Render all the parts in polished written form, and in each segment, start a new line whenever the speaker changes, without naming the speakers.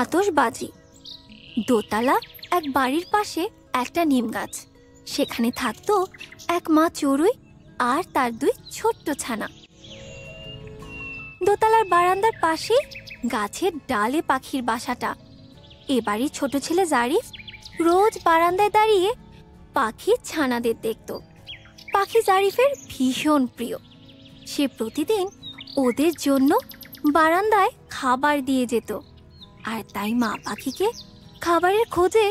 আতশবাজি। দোতলা এক বাড়ির পাশে একটা নিম গাছ। সেখানে থাকতো এক মা চড়ুই আর তার 2 ছোট্ট ছানা। দোতলার বারান্দার পাশে গাছের ডালে পাখির বাসাটা। এ বাড়ির ছোট ছেলে জারিফ রোজ বারান্দায় দাঁড়িয়ে পাখির ছানাদের দেখত। পাখি জারিফের ভীষণ প্রিয়। সে প্রতিদিন ওদের জন্য বারান্দায় খাবার দিয়ে যেত, আর তাই মা পাখিকে খাবারের খোঁজে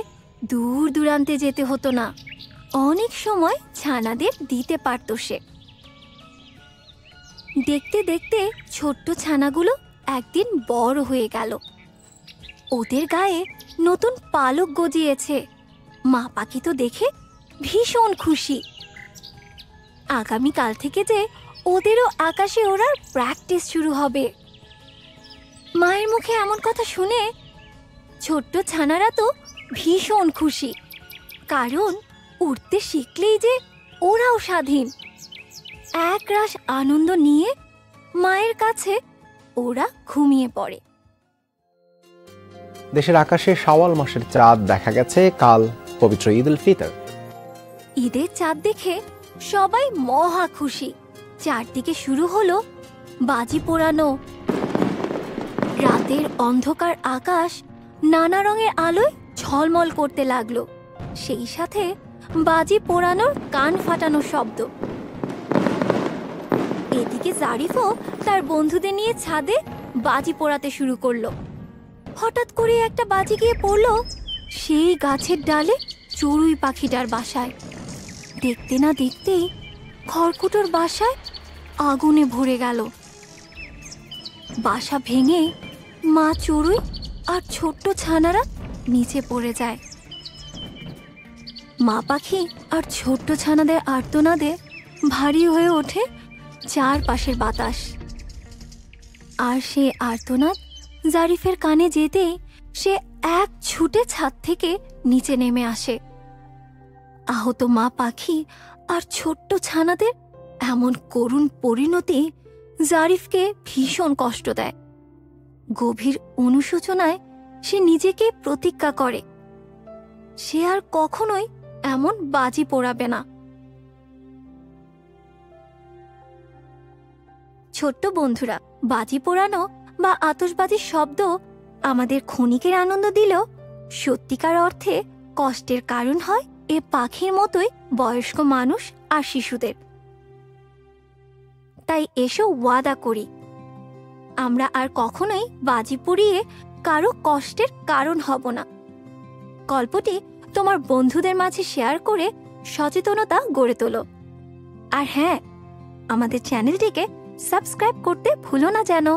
দূর দূরান্তে যেতে হতো না। অনেক সময় ছানাদের দিতে পারত সে। দেখতে দেখতে ছোট্ট ছানাগুলো একদিন বড় হয়ে গেল। ওদের গায়ে নতুন পালক গজিয়েছে। মা পাখি তো দেখে ভীষণ খুশি। আগামীকাল থেকে যে ওদেরও আকাশে ওড়ার প্র্যাকটিস শুরু হবে। মায়ের মুখে এমন কথা শুনে ছোট্ট ছানারা তো ভীষণ খুশি, কারণ উড়তে শিখলেই যে ওরাও স্বাধীন। একরাশ আনন্দ নিয়ে মায়ের কাছে ওরা ঘুমিয়ে পড়ে।
দেশের আকাশে শাওয়াল মাসের চাঁদ দেখা গেছে কাল পবিত্র ঈদ উল ফিতর।
ঈদের চাঁদ দেখে সবাই মহা খুশি। চারদিকে শুরু হলো বাজি পোড়ানো। রাতের অন্ধকার আকাশ নানা রঙের আলোয় ঝলমল করতে লাগলো, সেই সাথে বাজি পোড়ানোর কান ফাটানো শব্দ। এদিকে জারিফও তার বন্ধুদের নিয়ে ছাদে বাজি পোড়াতে শুরু করলো। হঠাৎ করে একটা বাজি গিয়ে পড়লো সেই গাছের ডালে চড়ুই পাখিটার বাসায়। দেখতে না দেখতেই খড়কুটোর বাসায় আগুনে ভরে গেল। বাসা ভেঙে মা চড়ুই আর ছোট্ট ছানারা নিচে পড়ে যায়। মা পাখি আর ছোট্ট ছানাদের আর্তনাদে ভারী হয়ে ওঠে চারপাশের বাতাস। আর সে আর্তনাদ জারিফের কানে যেতেই সে এক ছুটে ছাদ থেকে নিচে নেমে আসে। আহত মা পাখি আর ছোট্ট ছানাদের এমন করুণ পরিণতি জারিফকে ভীষণ কষ্ট দেয়। গভীর অনুশোচনায় সে নিজেকে প্রতিজ্ঞা করে সে আর কখনোই এমন বাজি পোড়াবে না। ছোট্ট বন্ধুরা, বাজি পোড়ানো বা আতশবাজির শব্দ আমাদের ক্ষণিকের আনন্দ দিলেও সত্যিকার অর্থে কষ্টের কারণ হয় এ পাখির মতোই বয়স্ক মানুষ আর শিশুদের। তাই এসো ওয়াদা করি আমরা আর কখনোই বাজি পুড়িয়ে কারো কষ্টের কারণ হব না। গল্পটি তোমার বন্ধুদের মাঝে শেয়ার করে সচেতনতা গড়ে তোলো। আর হ্যাঁ, আমাদের চ্যানেলটিকে সাবস্ক্রাইব করতে ভুলো না যেন।